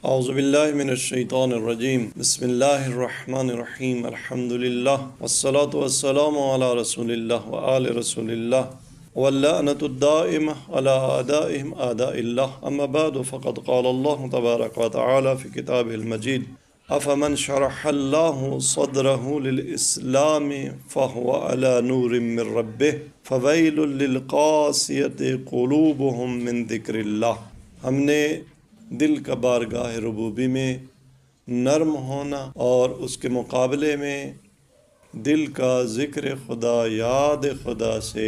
اعوذ باللہ من الشیطان الرجیم بسم اللہ الرحمن الرحیم الحمد للہ والصلاة والسلام علی رسول اللہ وآل رسول اللہ واللعنۃ الدائمہ علی اعدائہم اعداء اللہ اما بعد فقد قال اللہ تبارک وتعالی فی کتابہ المجید افمن شرح اللہ صدرہ للاسلام فہو علی نور من ربہ فویل للقاسیۃ قلوبہم من ذکر اللہ۔ ہم نے دل کا بارگاہ ربوبی میں نرم ہونا اور اس کے مقابلے میں دل کا ذکر خدا، یاد خدا سے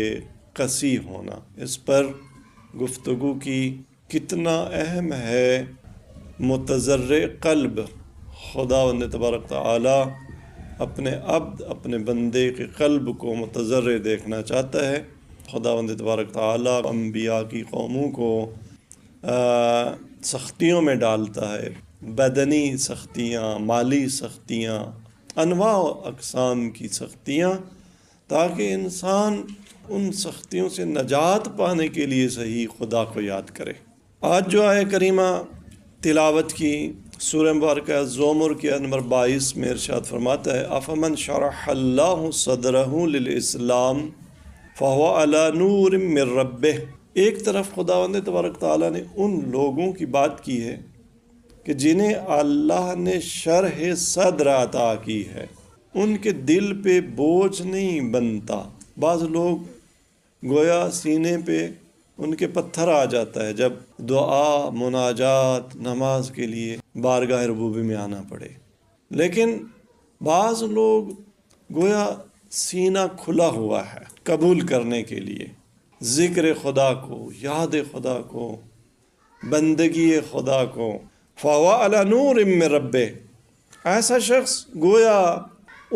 قسی ہونا، اس پر گفتگو کی۔ کتنا اہم ہے متضرع قلب۔ خداوند تبارک تعالی اپنے عبد، اپنے بندے کے قلب کو متضرع دیکھنا چاہتا ہے۔ خداوند تبارک تعالی انبیاء کی قوموں کو سختیوں میں ڈالتا ہے، بدنی سختیاں، مالی سختیاں، انواع و اقسام کی سختیاں، تاکہ انسان ان سختیوں سے نجات پانے کے لیے صحیح خدا کو یاد کرے۔ آج جو آیہ کریمہ تلاوت کی سورہ مبارکہ زمر کے نمبر 22 میں ارشاد فرماتا ہے افمن شرح اللہ صدرہ للاسلام فہو علی نور من ربہ۔ ایک طرف خداوند تبارک تعالیٰ نے ان لوگوں کی بات کی ہے کہ جنہیں اللہ نے شرح صدر عطا کی ہے، ان کے دل پہ بوجھ نہیں بنتا۔ بعض لوگ گویا سینے پہ ان کے پتھر آ جاتا ہے جب دعا، مناجات، نماز کے لیے بارگاہ ربوبی میں آنا پڑے، لیکن بعض لوگ گویا سینہ کھلا ہوا ہے قبول کرنے کے لیے ذکر خدا کو، یاد خدا کو، بندگی خدا کو۔ فَهُوَ عَلَى نُورٍ مِّن رَبِّهِ۔ ایسا شخص گویا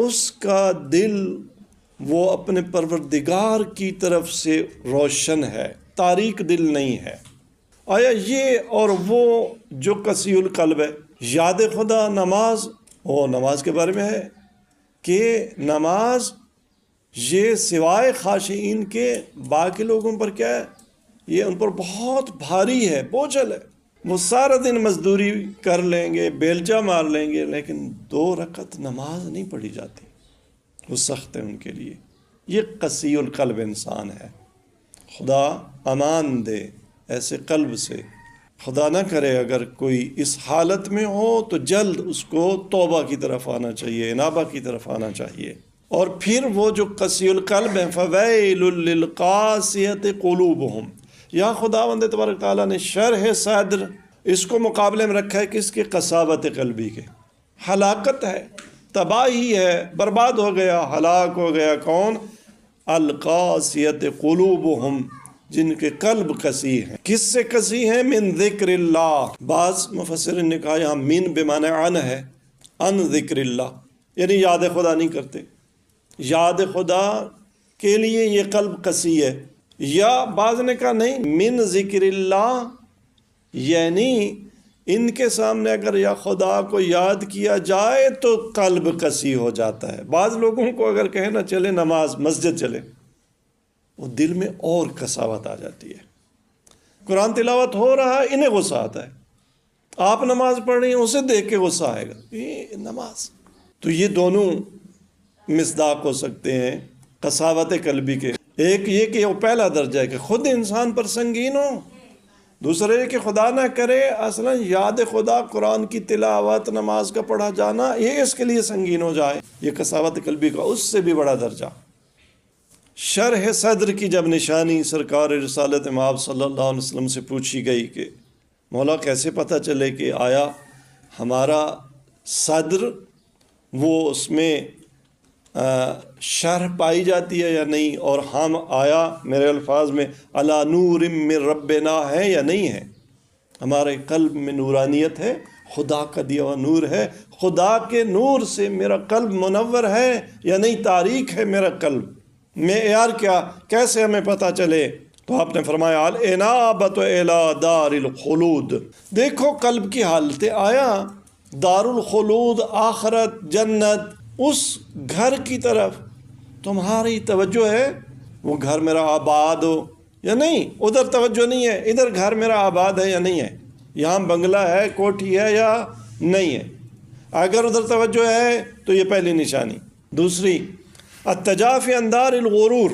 اس کا دل وہ اپنے پروردگار کی طرف سے روشن ہے، تاریک دل نہیں ہے۔ آیا یہ اور وہ جو قسی القلب ہے، یاد خدا، نماز، وہ نماز کے بارے میں ہے کہ نماز یہ سوائے خاشعین کے باقی لوگوں پر کیا ہے؟ یہ ان پر بہت بھاری ہے، بوجھل ہے۔ وہ سارا دن مزدوری کر لیں گے، بیلچا مار لیں گے، لیکن 2 رکعت نماز نہیں پڑھی جاتی، وہ سخت ہے ان کے لیے۔ یہ قسی القلب انسان ہے۔ خدا امان دے ایسے قلب سے۔ خدا نہ کرے اگر کوئی اس حالت میں ہو تو جلد اس کو توبہ کی طرف آنا چاہیے، انابہ کی طرف آنا چاہیے۔ اور پھر وہ جو قسی القلب ہیں فویل للقاسیۃ قلوبہم، یا خداوند تبارک تعالیٰ نے شرح صدر اس کو مقابلے میں رکھا ہے کس کے؟ قساوت قلبی کے۔ ہلاکت ہے، تباہی ہے، برباد ہو گیا، ہلاک ہو گیا کون؟ القاسیۃ قلوبہم، جن کے قلب قسی ہیں۔ کس سے قسی ہیں؟ من ذکر اللہ۔ بعض مفسرین نے کہا یہاں من بمعنی عن ہے، ان ذکر اللہ، یعنی یاد خدا نہیں کرتے، یاد خدا کے لیے یہ قلب قسی ہے۔ یا بعض نے کہا نہیں، من ذکر اللہ، یعنی ان کے سامنے اگر یا خدا کو یاد کیا جائے تو قلب قسی ہو جاتا ہے۔ بعض لوگوں کو اگر کہیں نہ چلے نماز، مسجد چلے، وہ دل میں اور قساوت آ جاتی ہے۔ قرآن تلاوت ہو رہا ہے، انہیں غصہ آتا ہے۔ آپ نماز پڑھ رہی ہیں، اسے دیکھ کے غصہ آئے گا، یہ نماز۔ تو یہ دونوں مصداق ہو سکتے ہیں قساوت قلبی کے۔ ایک یہ کہ وہ پہلا درجہ ہے کہ خود انسان پر سنگین ہو، دوسرا یہ کہ خدا نہ کرے اصلا یاد خدا، قرآن کی تلاوت، نماز کا پڑھا جانا، یہ اس کے لیے سنگین ہو جائے، یہ قساوت قلبی کا اس سے بھی بڑا درجہ۔ شرح صدر کی جب نشانی سرکار رسالت مآب صلی اللہ علیہ وسلم سے پوچھی گئی کہ مولا کیسے پتہ چلے کہ آیا ہمارا صدر وہ اس میں شرح پائی جاتی ہے یا نہیں، اور ہم آیا میرے الفاظ میں علی نور من ربنا ہے یا نہیں ہے، ہمارے قلب میں نورانیت ہے، خدا کا دیا ہوا نور ہے، خدا کے نور سے میرا قلب منور ہے یا نہیں، تاریک ہے میرا قلب، معیار کیا، کیسے ہمیں پتہ چلے؟ تو آپ نے فرمایا الانابۃ الی دار الخلود۔ دیکھو قلب کی حالتیں، آیا دار الخلود، آخرت، جنت، اس گھر کی طرف تمہاری توجہ ہے؟ وہ گھر میرا آباد ہو یا نہیں، ادھر توجہ نہیں ہے، ادھر گھر میرا آباد ہے یا نہیں ہے، یہاں بنگلہ ہے، کوٹھی ہے یا نہیں ہے. اگر ادھر توجہ ہے تو یہ پہلی نشانی. دوسری، التجافی عن دار الغرور،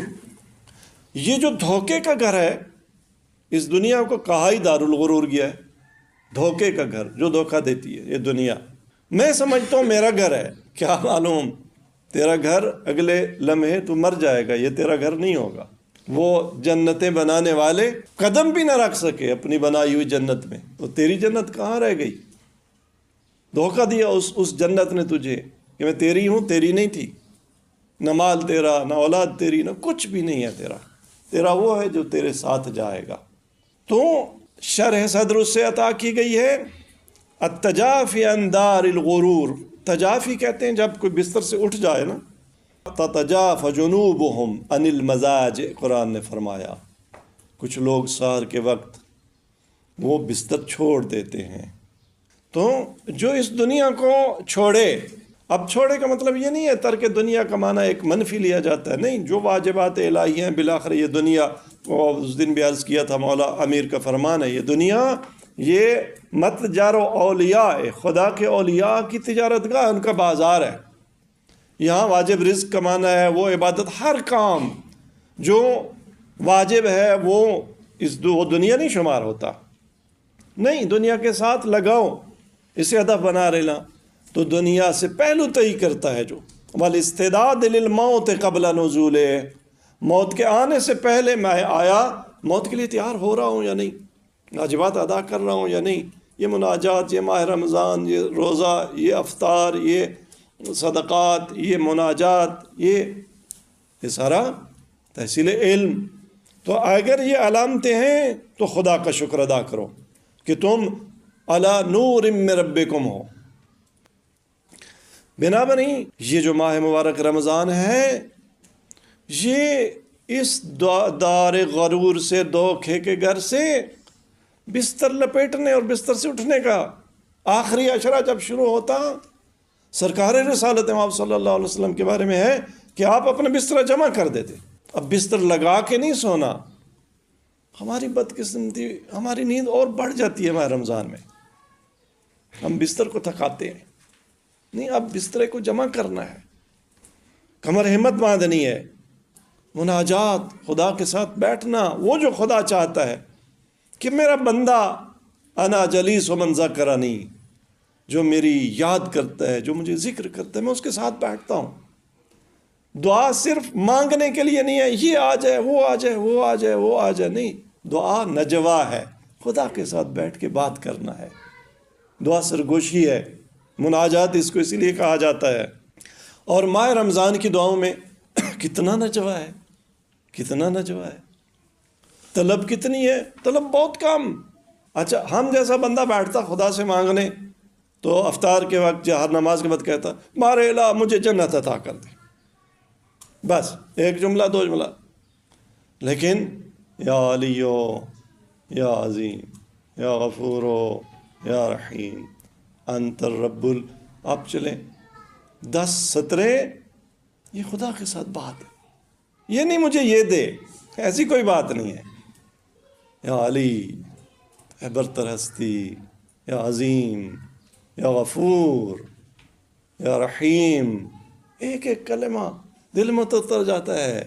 یہ جو دھوکے کا گھر ہے، اس دنیا کو کہا ہی دار الغرور گیا ہے، دھوکے کا گھر جو دھوکہ دیتی ہے یہ دنیا. میں سمجھتا ہوں میرا گھر ہے، کیا معلوم تیرا گھر اگلے لمحے تو مر جائے گا، یہ تیرا گھر نہیں ہوگا. وہ جنتیں بنانے والے قدم بھی نہ رکھ سکے اپنی بنائی ہوئی جنت میں، تو تیری جنت کہاں رہ گئی؟ دھوکہ دیا اس جنت نے تجھے کہ میں تیری ہوں، تیری نہیں تھی. نہ مال تیرا، نہ اولاد تیری، نہ کچھ بھی نہیں ہے تیرا وہ ہے جو تیرے ساتھ جائے گا. تو شرح صدر اس سے عطا کی گئی ہے التجافی عن دار الغرور. تجافی کہتے ہیں جب کوئی بستر سے اٹھ جائے نا، تتجافى جنوبهم عن المضاج، قرآن نے فرمایا کچھ لوگ سحر کے وقت وہ بستر چھوڑ دیتے ہیں. تو جو اس دنیا کو چھوڑے، اب چھوڑے کا مطلب یہ نہیں ہے ترک دنیا کا معنی ایک منفی لیا جاتا ہے، نہیں. جو واجبات الہی ہیں بالآخر یہ دنیا، اس دن بھی عرض کیا تھا مولا امیر کا فرمان ہے، یہ دنیا یہ متجر اولیاء ہے، خدا کے اولیاء کی تجارت گاہ، ان کا بازار ہے. یہاں واجب رزق کمانا ہے، وہ عبادت، ہر کام جو واجب ہے وہ دنیا نہیں شمار ہوتا. نہیں، دنیا کے ساتھ لگاؤ، اسے ہدف بنا لینا تو دنیا سے پہلو طئی کرتا ہے. جو والاستعداد للموت قبل نزول، موت کے آنے سے پہلے میں آیا، موت کے لیے تیار ہو رہا ہوں یا نہیں، واجبات ادا کر رہا ہوں یا نہیں. یہ مناجات، یہ ماہ رمضان، یہ روزہ، یہ افطار، یہ صدقات، یہ مناجات، یہ سارا تحصیل علم. تو اگر یہ علامتیں ہیں تو خدا کا شکر ادا کرو کہ تم علی نور من ربکم ہو. بنابراین یہ جو ماہ مبارک رمضان ہے، یہ اس دار غرور سے، دھوکے کے گھر سے بستر لپیٹنے اور بستر سے اٹھنے کا آخری اشرہ جب شروع ہوتا، سرکار رسالت امام صلی اللہ علیہ وسلم کے بارے میں ہے کہ آپ اپنا بستر جمع کر دیتے. اب بستر لگا کے نہیں سونا. ہماری بدقسمتی، ہماری نیند اور بڑھ جاتی ہے ماہ رمضان میں، ہم بستر کو تھکاتے ہیں. نہیں، اب بسترے کو جمع کرنا ہے، کمر ہمت باندھنی ہے، مناجات، خدا کے ساتھ بیٹھنا. وہ جو خدا چاہتا ہے کہ میرا بندہ انا جلیس ومن ذکرنی، جو میری یاد کرتا ہے، جو مجھے ذکر کرتا ہے، میں اس کے ساتھ بیٹھتا ہوں. دعا صرف مانگنے کے لیے نہیں ہے، یہ آ جائے، وہ آ جائے، وہ آ جائے، وہ آ جائے، نہیں. دعا نجوا ہے، خدا کے ساتھ بیٹھ کے بات کرنا ہے. دعا سرگوشی ہے، مناجات اس کو اسی لیے کہا جاتا ہے. اور ماہ رمضان کی دعاؤں میں کتنا نجوا ہے، کتنا نجوا ہے. طلب کتنی ہے، طلب بہت کم. اچھا، ہم جیسا بندہ بیٹھتا خدا سے مانگنے تو افطار کے وقت یا ہر نماز کے بعد کہتا مارے الہ مجھے جنت عطا کر دے، بس ایک جملہ، دو جملہ. لیکن یا علیو، یا عظیم، یا غفورو، یا رحیم، انت الرب آپ چلیں 10 سطریں، یہ خدا کے ساتھ بات ہے. یہ نہیں مجھے یہ دے، ایسی کوئی بات نہیں ہے. یا علی، اے برتر ہستی، یا عظیم، یا غفور، یا رحیم، ایک ایک کلمہ دل میں اتر جاتا ہے.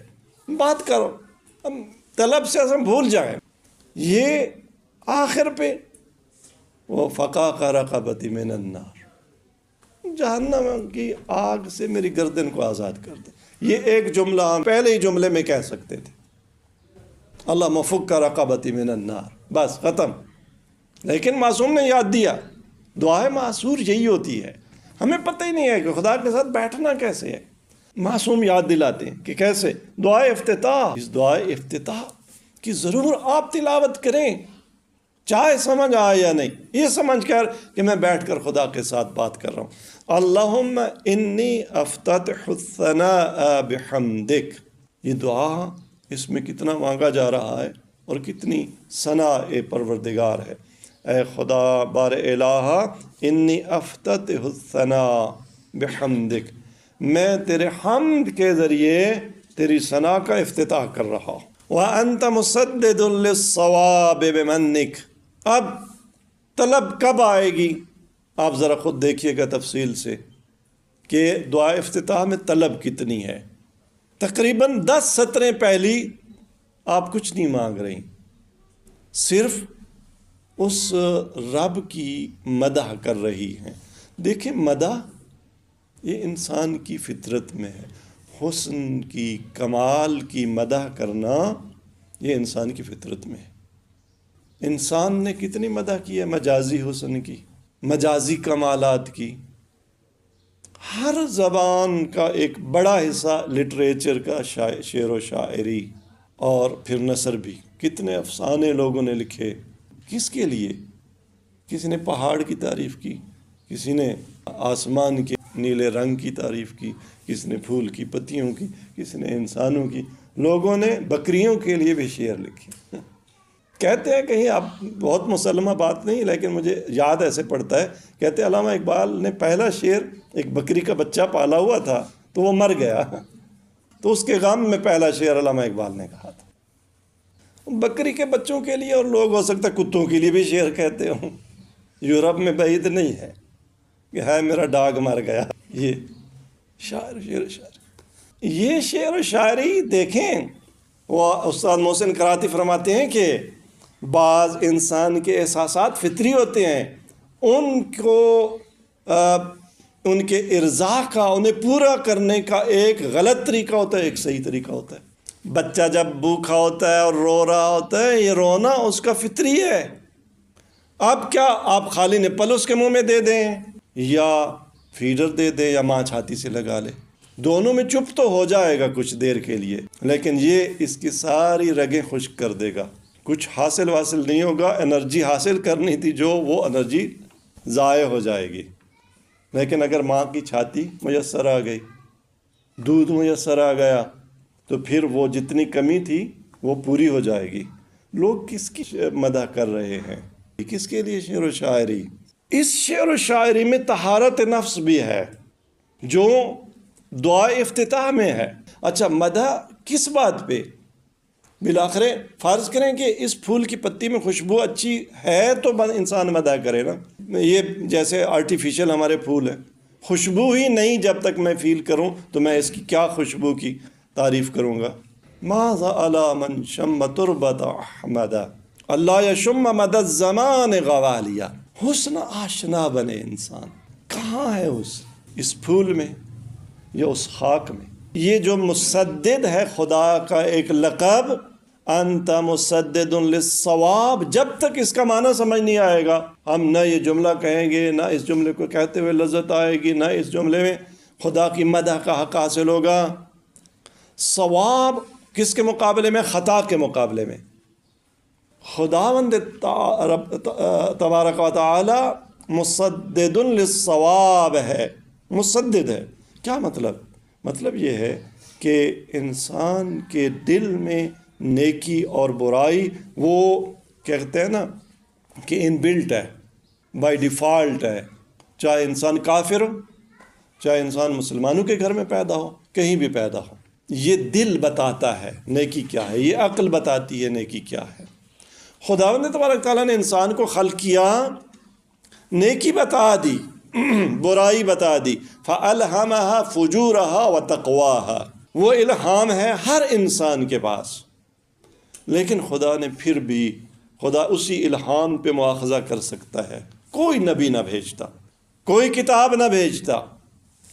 بات کرو، طلب سے ہم بھول جائیں. یہ آخر پہ وہ فقاق رقبتی من النار، جہنم کی آگ سے میری گردن کو آزاد کر دے. یہ ایک جملہ ہم پہلے ہی جملے میں کہہ سکتے تھے، اللہ مفک رقبتی من النار، بس ختم. لیکن معصوم نے یاد دیا. دعائے معصور یہی ہوتی ہے، ہمیں پتہ ہی نہیں ہے کہ خدا کے ساتھ بیٹھنا کیسے ہے. معصوم یاد دلاتے ہیں کہ کیسے. دعائے افتتاح، اس دعائے افتتاح کی ضرور آپ تلاوت کریں، چاہے سمجھ آئے یا نہیں. یہ سمجھ کر کہ میں بیٹھ کر خدا کے ساتھ بات کر رہا ہوں. اللہم انی افتتح الثناء بحمدک. یہ دعا، اس میں کتنا مانگا جا رہا ہے اور کتنی ثناء پروردگار ہے. اے خدا بار الہ، انی افتتح الثناء بحمدک، میں تیرے حمد کے ذریعے تیری ثنا کا افتتاح کر رہا ہوں. وَأَنْتَ مُسَدِّدٌ لِلصَّوَابِ بِمَنِّكَ. اب طلب کب آئے گی؟ آپ ذرا خود دیکھیے گا تفصیل سے کہ دعا افتتاح میں طلب کتنی ہے۔ تقریباً 10 سطریں پہلی آپ کچھ نہیں مانگ رہی، صرف اس رب کی مدح کر رہی ہیں۔ دیکھیں مدح یہ انسان کی فطرت میں ہے، حسن کی، کمال کی مدح کرنا یہ انسان کی فطرت میں ہے۔ انسان نے کتنی مدح کی ہے مجازی حسن کی، مجازی کمالات کی۔ ہر زبان کا ایک بڑا حصہ لٹریچر کا شعر و شاعری اور پھر نثر بھی، کتنے افسانے لوگوں نے لکھے۔ کس کے لیے؟ کسی نے پہاڑ کی تعریف کی، کسی نے آسمان کے نیلے رنگ کی تعریف کی، کسی نے پھول کی پتیوں کی، کسی نے انسانوں کی، لوگوں نے بکریوں کے لیے بھی شعر لکھے۔ کہتے ہیں کہیں، اب بہت مسلمہ بات نہیں لیکن مجھے یاد ایسے پڑتا ہے، کہتے ہیں علامہ اقبال نے پہلا شعر ایک بکری کا بچہ پالا ہوا تھا تو وہ مر گیا، تو اس کے غم میں پہلا شعر علامہ اقبال نے کہا تھا۔ بکری کے بچوں کے لیے، اور لوگ ہو سکتا ہے کتوں کے لیے بھی شعر کہتے ہوں۔ یورپ میں بعید نہیں ہے کہ ہے میرا ڈاگ مر گیا۔ یہ شعر و شاعری، یہ شعر و شاعری دیکھیں، وہ استاد محسن کراتی فرماتے ہیں کہ بعض انسان کے احساسات فطری ہوتے ہیں، ان کو ان کے ارضاء کا، انہیں پورا کرنے کا ایک غلط طریقہ ہوتا ہے، ایک صحیح طریقہ ہوتا ہے۔ بچہ جب بھوکا ہوتا ہے اور رو رہا ہوتا ہے، یہ رونا اس کا فطری ہے۔ اب کیا آپ خالی نپل اس کے منہ میں دے دیں، یا فیڈر دے دیں، یا ماں چھاتی سے لگا لے؟ دونوں میں چپ تو ہو جائے گا کچھ دیر کے لیے، لیکن یہ اس کی ساری رگیں خشک کر دے گا، کچھ حاصل نہیں ہوگا۔ انرجی حاصل کرنی تھی جو، وہ انرجی ضائع ہو جائے گی۔ لیکن اگر ماں کی چھاتی میسر آ گئی، دودھ میسر آ گیا، تو پھر وہ جتنی کمی تھی وہ پوری ہو جائے گی۔ لوگ کس کی مدح کر رہے ہیں؟ کس کے لیے شعر و شاعری؟ اس شعر و شاعری میں طہارت نفس بھی ہے جو دعا افتتاح میں ہے۔ اچھا، مدح کس بات پہ؟ بالآخر فرض کریں کہ اس پھول کی پتی میں خوشبو اچھی ہے تو انسان مدح کرے نا۔ یہ جیسے آرٹیفیشل ہمارے پھول ہیں، خوشبو ہی نہیں جب تک میں فیل کروں تو میں اس کی کیا خوشبو کی تعریف کروں گا؟ ماذا علی من شم تربت احمدا اللہ یشم مد الزمان غوالیا۔ حسن آشنا بنے انسان، کہاں ہے اس پھول میں یا اس خاک میں؟ یہ جو مسدد ہے خدا کا ایک لقب، انت مسدد للصواب، جب تک اس کا معنی سمجھ نہیں آئے گا ہم نہ یہ جملہ کہیں گے، نہ اس جملے کو کہتے ہوئے لذت آئے گی، نہ اس جملے میں خدا کی مدح کا حق حاصل ہوگا۔ ثواب کس کے مقابلے میں؟ خطا کے مقابلے میں۔ خداوند تبارک و تعالی مسدد للصواب ہے، مسدد ہے۔ کیا مطلب؟ مطلب یہ ہے کہ انسان کے دل میں نیکی اور برائی، وہ کہتے ہیں نا کہ ان بلٹ ہے، بائی ڈیفالٹ ہے، چاہے انسان کافر ہو، چاہے انسان مسلمانوں کے گھر میں پیدا ہو، کہیں بھی پیدا ہو، یہ دل بتاتا ہے نیکی کیا ہے، یہ عقل بتاتی ہے نیکی کیا ہے۔ خداوند تبارک تعالیٰ نے انسان کو خلق کیا، نیکی بتا دی، برائی بتا دی، فَأَلْهَمَهَا فُجُورَهَا وَتَقْوَاهَا، وہ الہام ہے ہر انسان کے پاس۔ لیکن خدا نے پھر بھی، خدا اسی الہام پہ مواخذہ کر سکتا ہے، کوئی نبی نہ بھیجتا، کوئی کتاب نہ بھیجتا،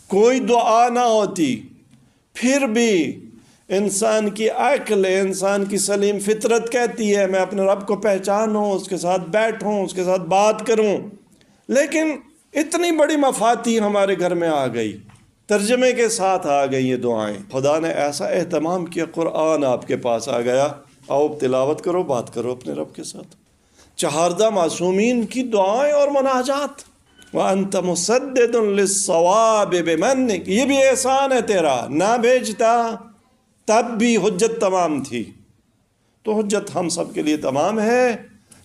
کوئی دعا نہ ہوتی، پھر بھی انسان کی عقل، انسان کی سلیم فطرت کہتی ہے میں اپنے رب کو پہچانوں، اس کے ساتھ بیٹھوں، اس کے ساتھ بات کروں۔ لیکن اتنی بڑی مفاتیح ہمارے گھر میں آ گئی، ترجمے کے ساتھ آ گئی یہ دعائیں۔ خدا نے ایسا اہتمام کیا، قرآن آپ کے پاس آ گیا، آؤ تلاوت کرو، بات کرو اپنے رب کے ساتھ۔ چہاردہ معصومین کی دعائیں اور مناجات، وَأَنْتَ مُسَدِّدٌ لِلصَّوَابِ بِمَنِّكَ، یہ بھی احسان ہے تیرا، نہ بھیجتا تب بھی حجت تمام تھی، تو حجت ہم سب کے لیے تمام ہے۔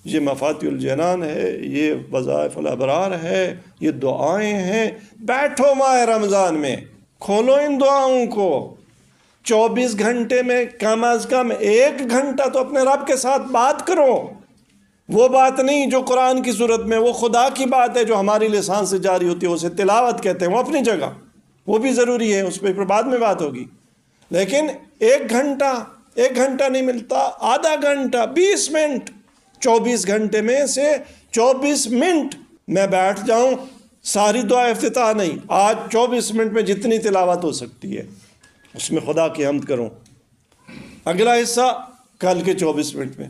یہ مفاتیح الجنان ہے، یہ وظائف الابرار ہے، یہ دعائیں ہیں۔ بیٹھو ماہ رمضان میں، کھولو ان دعاؤں کو، 24 گھنٹے میں کم از کم 1 گھنٹہ تو اپنے رب کے ساتھ بات کرو۔ وہ بات نہیں جو قرآن کی صورت میں، وہ خدا کی بات ہے جو ہماری لسان سے جاری ہوتی ہے، اسے تلاوت کہتے ہیں، وہ اپنی جگہ، وہ بھی ضروری ہے، اس پہ بعد میں بات ہوگی۔ لیکن 1 گھنٹہ نہیں ملتا، آدھا گھنٹہ، 20 منٹ، 24 گھنٹے میں سے 24 منٹ میں بیٹھ جاؤں، ساری دعا افتتاح نہیں، آج 24 منٹ میں جتنی تلاوت ہو سکتی ہے اس میں خدا کی حمد کروں، اگلا حصہ کل کے 24 منٹ میں۔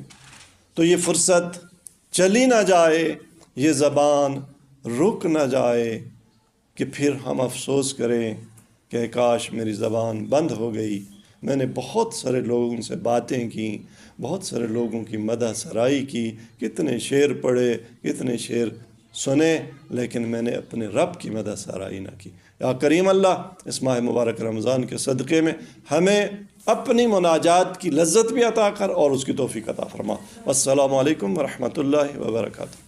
تو یہ فرصت چلی نہ جائے، یہ زبان رک نہ جائے کہ پھر ہم افسوس کریں کہ کاش میری زبان بند ہو گئی۔ میں نے بہت سارے لوگوں سے باتیں کی، بہت سارے لوگوں کی مدح سرائی کی، کتنے شعر پڑھے، کتنے شعر سنے، لیکن میں نے اپنے رب کی مدح سرائی نہ کی۔ یا کریم اللہ اس ماہ مبارک رمضان کے صدقے میں ہمیں اپنی مناجات کی لذت بھی عطا کر اور اس کی توفیق عطا فرما۔ السلام علیکم ورحمۃ اللہ وبرکاتہ۔